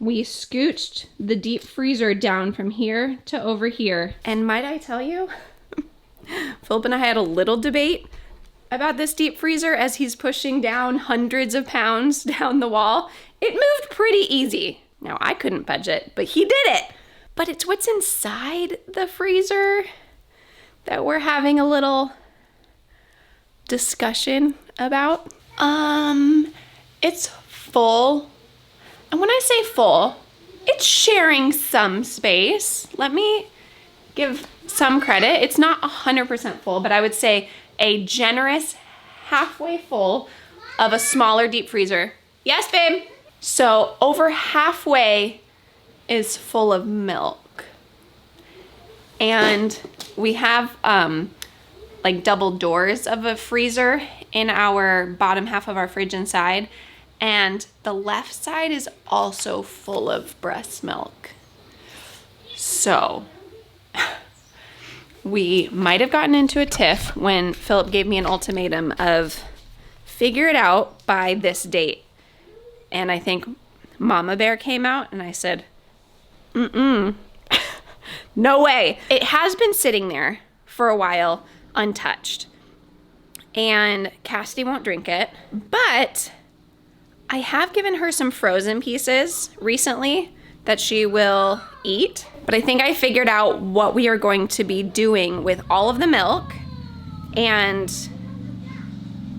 we scooched the deep freezer down from here to over here. And might I tell you, Philip and I had a little debate about this deep freezer as he's pushing down hundreds of pounds down the wall. It moved pretty easy. Now, I couldn't budget, but he did it. But it's what's inside the freezer that we're having a little discussion about. It's full. And when I say full, it's sharing some space. Let me give some credit. It's not 100% full, but I would say a generous halfway full of a smaller deep freezer. Yes, babe. So over halfway is full of milk. And we have like double doors of a freezer in our bottom half of our fridge inside. And the left side is also full of breast milk. So we might have gotten into a tiff when Philip gave me an ultimatum of figure it out by this date. And I think Mama Bear came out and I said, no way. It has been sitting there for a while untouched. And Cassidy won't drink it. But I have given her some frozen pieces recently that she will eat. But I think I figured out what we are going to be doing with all of the milk and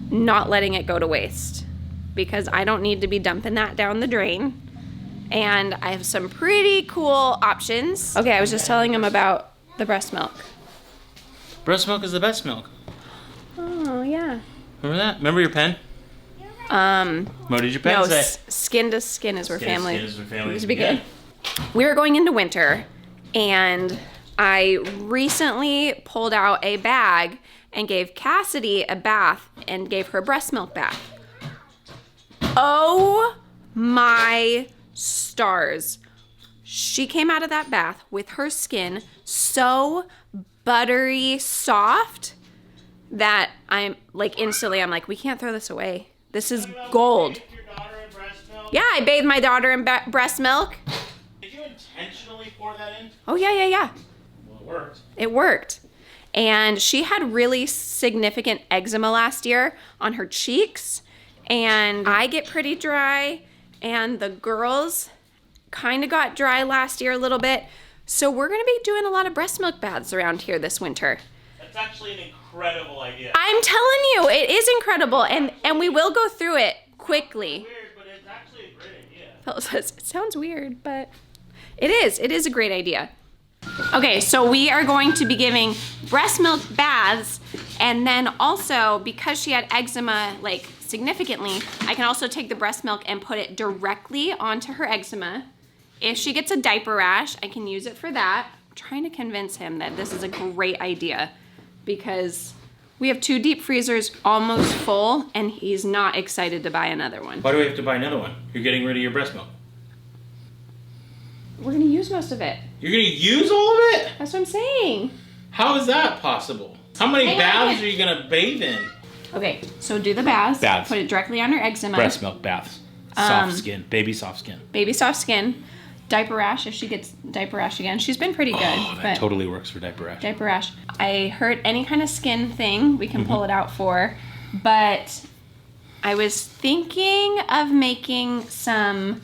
not letting it go to waste, because I don't need to be dumping that down the drain. And I have some pretty cool options. Okay, I was just telling him about the breast milk. Breast milk is the best milk. Oh, yeah. Remember that? Remember your pen? What did your pen say? Skin to skin is where family. Skin is where family is begin. We were going into winter, and I recently pulled out a bag and gave Cassidy a bath and gave her breast milk bath. Oh my stars. She came out of that bath with her skin so buttery soft that I'm like instantly, I'm like, we can't throw this away. This is gold. Yeah, I bathed my daughter in breast milk. Did you intentionally pour that in? Oh, yeah. Well, it worked. It worked. And she had really significant eczema last year on her cheeks. And I get pretty dry. And the girls kind of got dry last year a little bit. So we're going to be doing a lot of breast milk baths around here this winter. That's actually an incredible idea. I'm telling you, it is incredible. And we will go through it quickly. It's weird, but it's actually a great idea. Phil says, it sounds weird, but it is. It is a great idea. Okay, so we are going to be giving breast milk baths, and then also, because she had eczema, like, significantly, I can also take the breast milk and put it directly onto her eczema. If she gets a diaper rash, I can use it for that. I'm trying to convince him that this is a great idea, because we have 2 deep freezers almost full, and he's not excited to buy another one. Why do we have to buy another one? You're getting rid of your breast milk. We're gonna use most of it. You're gonna use all of it? That's what I'm saying. How is that possible? How many baths are you gonna bathe in? Okay, so do the baths. Baths. Put it directly on her eczema. Breast milk baths. Soft skin. Baby soft skin. Baby soft skin. Diaper rash, if she gets diaper rash again. She's been pretty good. Oh, that totally works for diaper rash. Diaper rash. I heard any kind of skin thing we can pull it out for, but I was thinking of making some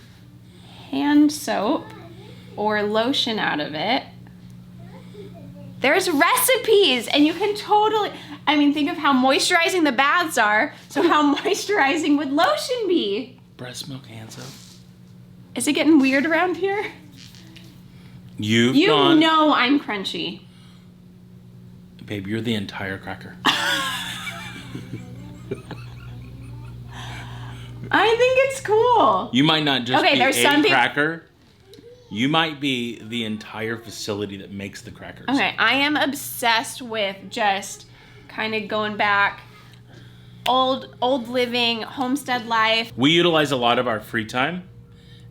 hand soap or lotion out of it. There's recipes, and you can totally, I mean, think of how moisturizing the baths are, so how moisturizing would lotion be? Breast milk hand soap. Is it getting weird around here? You know I'm crunchy. Babe, you're the entire cracker. I think it's cool. You might not just be there's a cracker. You might be the entire facility that makes the crackers. Okay, I am obsessed with just kind of going back, old living, homestead life. We utilize a lot of our free time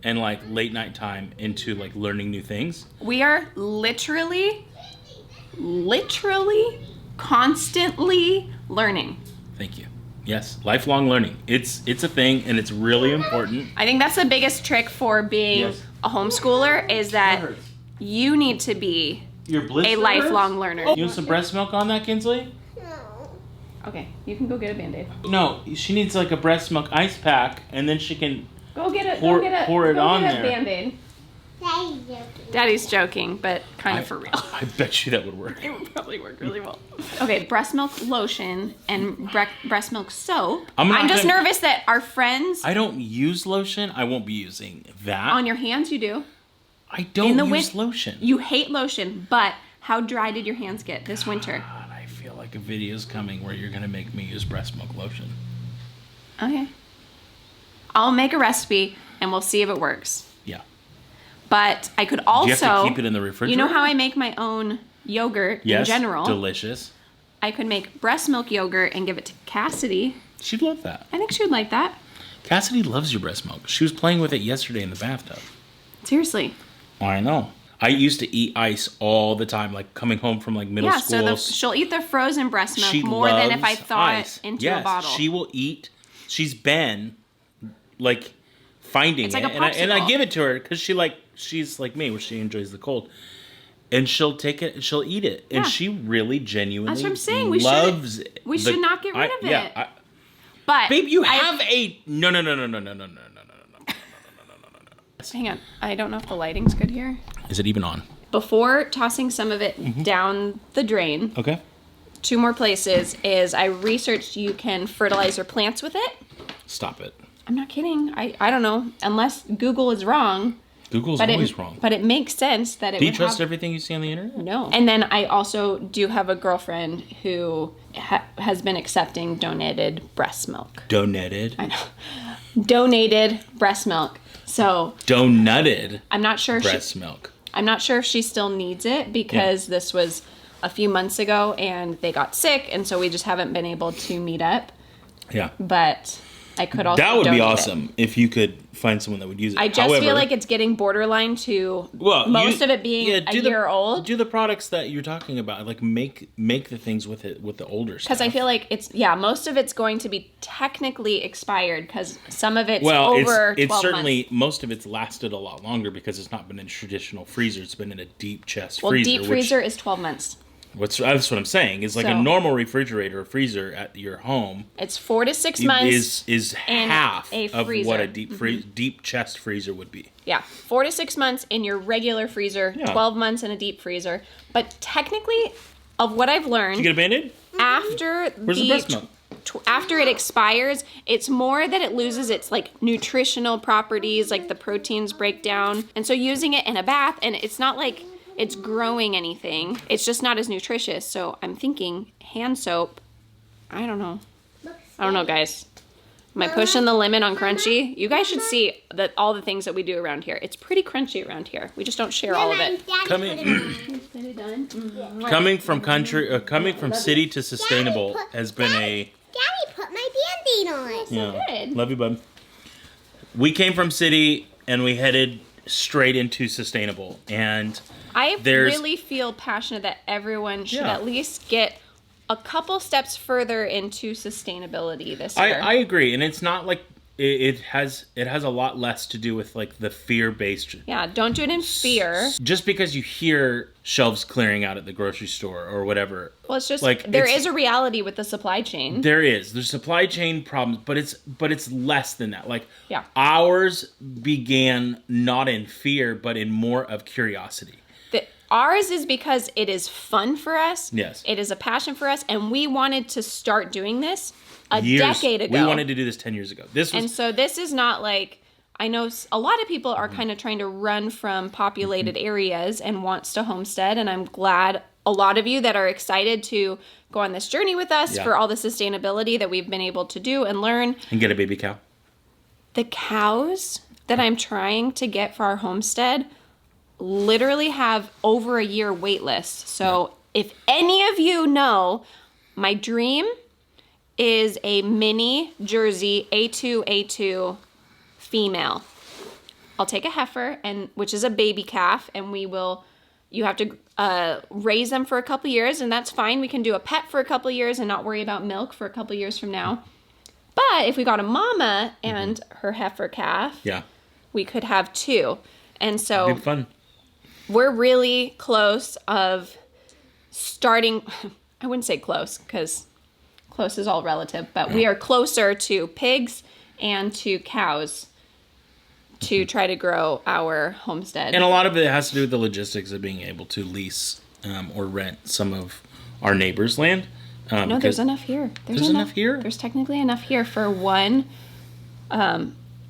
and like late night time into like learning new things. We are literally constantly learning. Thank you. Yes, lifelong learning. It's a thing, and it's really important. I think that's the biggest trick for being a homeschooler is that hurts? you need to be Your blister a lifelong learner. You want some breast milk on that, Kinsley? Okay, you can go get a Band-Aid. No, she needs like a breast milk ice pack, and then she can Go get it. pour it go on get there. A Band-Aid. Daddy's joking, but kind of for real. I bet you that would work. It would probably work really well. Okay, breast milk lotion and breast milk soap. I'm just nervous that our friends... I don't use lotion. I won't be using that. On your hands, you do. I don't use lotion. You hate lotion, but how dry did your hands get this winter? God, I feel like a video's coming where you're going to make me use breast milk lotion. Okay. I'll make a recipe, and we'll see if it works. Yeah. But I could also... Do you have to keep it in the refrigerator? You know how I make my own yogurt in general? Yes, delicious. I could make breast milk yogurt and give it to Cassidy. She'd love that. I think she would like that. Cassidy loves your breast milk. She was playing with it yesterday in the bathtub. Seriously. I know. I used to eat ice all the time, like coming home from like middle school. Yeah, so she'll eat the frozen breast milk more than if I thaw it into a bottle. She will eat. She's been like finding it's it, like a and I give it to her because she's like me, where she enjoys the cold, and she'll take it and she'll eat it, and she really genuinely That's what I'm saying. loves it. We should not get rid of it. Yeah, but babe, you have a no. Hang on, I don't know if the lighting's good here. Is it even on? Before tossing some of it down the drain, Okay. 2 more places is I researched you can fertilize your plants with it. Stop it. I'm not kidding. I don't know. Unless Google is wrong. Google's always wrong. But it makes sense that it Do you trust everything you see on the internet? No. And then I also do have a girlfriend who has been accepting donated breast milk. Donated? I know. Donated breast milk. So. Donutted. I'm not sure. Breast milk. I'm not sure if she still needs it because this was a few months ago and they got sick, and so we just haven't been able to meet up. Yeah. But I could also. That would be awesome if you could find someone that would use it. I just feel like it's getting borderline to most of it being a year old. Do the products that you're talking about, like make the things with it with the older stuff. Because I feel like most of it's going to be technically expired because some of it's over 12 months. Certainly most of it's lasted a lot longer because it's not been in a traditional freezer. It's been in a deep chest freezer. Well, deep freezer is 12 months. That's what I'm saying. Is like a normal refrigerator or freezer at your home. It's 4 to 6 months. Is half of what a deep chest freezer would be. Yeah, 4 to 6 months in your regular freezer. 12 months in a deep freezer. But technically, of what I've learned, did you get a Band-Aid? Where's the breast milk? After it expires, it's more that it loses its like nutritional properties, like the proteins break down. And so using it in a bath, and it's not like it's growing anything. It's just not as nutritious. So I'm thinking hand soap. I don't know. I don't know, guys. Am I pushing the limit on crunchy? You guys should see all the things that we do around here. It's pretty crunchy around here. We just don't share all of it. Coming from city to sustainable has been a. Daddy put my Band-Aid on. So good. Love you, bud. We came from city and we headed straight into sustainable, and I really feel passionate that everyone should at least get a couple steps further into sustainability this year. I agree, and it's not like it has a lot less to do with like the fear-based. Yeah, don't do it in fear. Just because you hear shelves clearing out at the grocery store or whatever. Well, it's just like there is a reality with the supply chain. There's supply chain problems, but it's less than that. Like ours began not in fear, but in more of curiosity. Ours is because it is fun for us. Yes. It is a passion for us, and we wanted to start doing this decade ago. We wanted to do this 10 years ago. So this is not like, I know a lot of people are kind of trying to run from populated areas and wants to homestead, and I'm glad a lot of you that are excited to go on this journey with us for all the sustainability that we've been able to do and learn. And get a baby cow. The cows that I'm trying to get for our homestead literally have over a year wait list. So if any of you know, my dream is a mini Jersey A2 female. I'll take a heifer, which is a baby calf, and you have to raise them for a couple years, and that's fine. We can do a pet for a couple years and not worry about milk for a couple years from now. But if we got a mama and her heifer calf, we could have 2. And so Be fun. we're really close of starting. I wouldn't say close because close is all relative, but we are closer to pigs and to cows to try to grow our homestead. And a lot of it has to do with the logistics of being able to lease or rent some of our neighbors' land. No, there's enough here. There's enough here? There's technically enough here for one,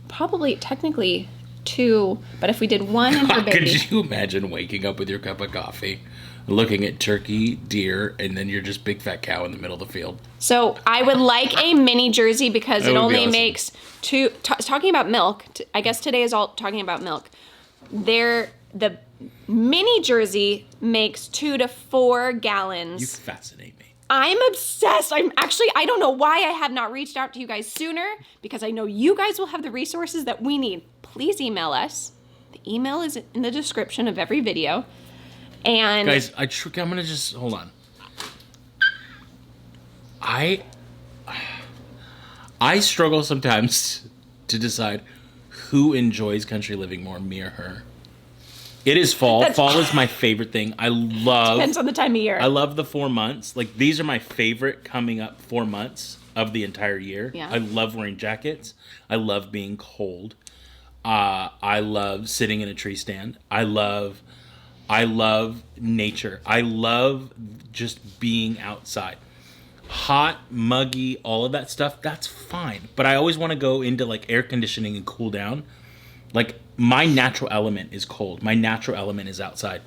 probably technically two, but if we did one in her baby. Could you imagine waking up with your cup of coffee, looking at turkey, deer, and then you're just big fat cow in the middle of the field? So I would like a mini Jersey because That it would be only awesome. makes two. Talking about milk, I guess today is all talking about milk. The mini Jersey makes 2 to 4 gallons. You fascinate me. I'm obsessed. I don't know why I have not reached out to you guys sooner, because I know you guys will have the resources that we need. Please email us. The email is in the description of every video. And Guys, I'm going to just, hold on. I struggle sometimes to decide who enjoys country living more, me or her. It is fall. Fall is my favorite thing. Depends on the time of year. I love the 4 months. Like, these are my favorite coming up 4 months of the entire year. Yeah. I love wearing jackets. I love being cold. I love sitting in a tree stand. I love nature. I love just being outside. Hot, muggy, all of that stuff, that's fine. But I always want to go into like air conditioning and cool down. Like, my natural element is cold. My natural element is outside.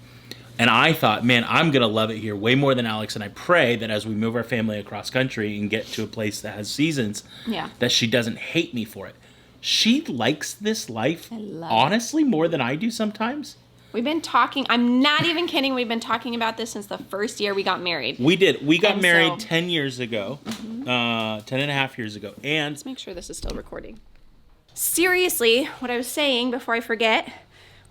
And I thought, man, I'm going to love it here way more than Alex. And I pray that as we move our family across country and get to a place that has seasons, that she doesn't hate me for it. She likes this life, honestly, more than I do sometimes. We've been talking, I'm not even kidding, we've been talking about this since the first year we got married. We did. We got married 10 years ago, 10 and a half years ago. And let's make sure this is still recording. Seriously, what I was saying before I forget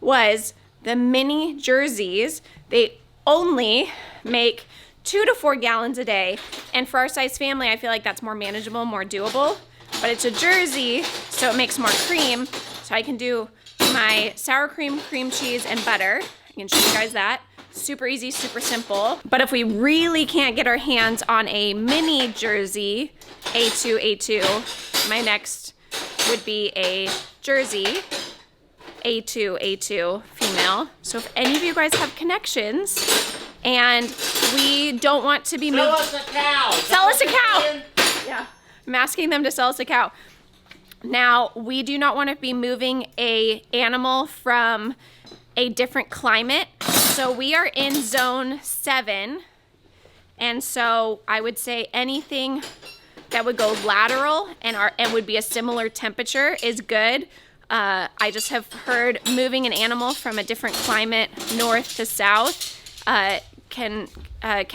was the mini Jerseys, they only make 2 to 4 gallons a day. And for our size family, I feel like that's more manageable, more doable. But it's a Jersey, so it makes more cream. So I can do my sour cream, cream cheese, and butter. I can show you guys that. Super easy, super simple. But if we really can't get our hands on a mini Jersey, A2, my next would be a Jersey, A2 female. So if any of you guys have connections and we don't want to be moved. Sell us a cow! Sell us a cow! Yeah. I'm asking them to sell us a cow. Now, we do not want to be moving a animal from a different climate. So we are in zone 7. And so I would say anything that would go lateral and would be a similar temperature is good. I just have heard moving an animal from a different climate, north to south, can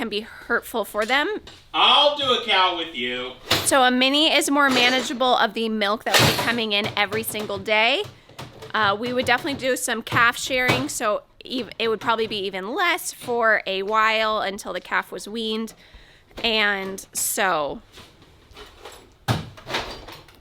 be hurtful for them. I'll do a cow with you. So a mini is more manageable of the milk that would be coming in every single day. We would definitely do some calf sharing, so it would probably be even less for a while until the calf was weaned. And so,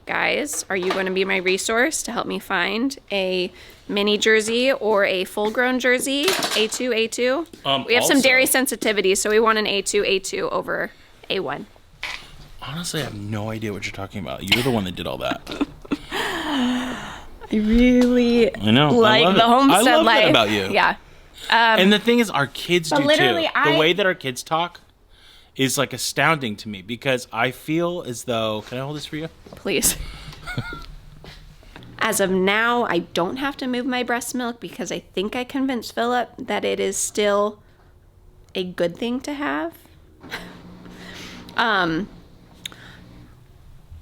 guys, are you going to be my resource to help me find a mini Jersey or a full-grown Jersey, A2? We have some dairy sensitivity, so we want an A2 over A1. Honestly, I have no idea what you're talking about. You're the one that did all that. I really like the homestead I love life. that about you. Yeah. And the thing is, our kids do too. literally, The way that our kids talk is like astounding to me because I feel as though. Can I hold this for you? Please. As of now, I don't have to move my breast milk because I think I convinced Philip that it is still a good thing to have.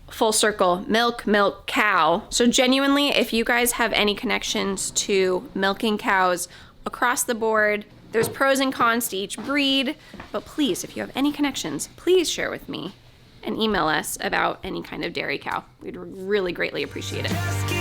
Full circle, milk, cow. So genuinely, if you guys have any connections to milking cows across the board, there's pros and cons to each breed, but please, if you have any connections, please share with me and email us about any kind of dairy cow. We'd really greatly appreciate it.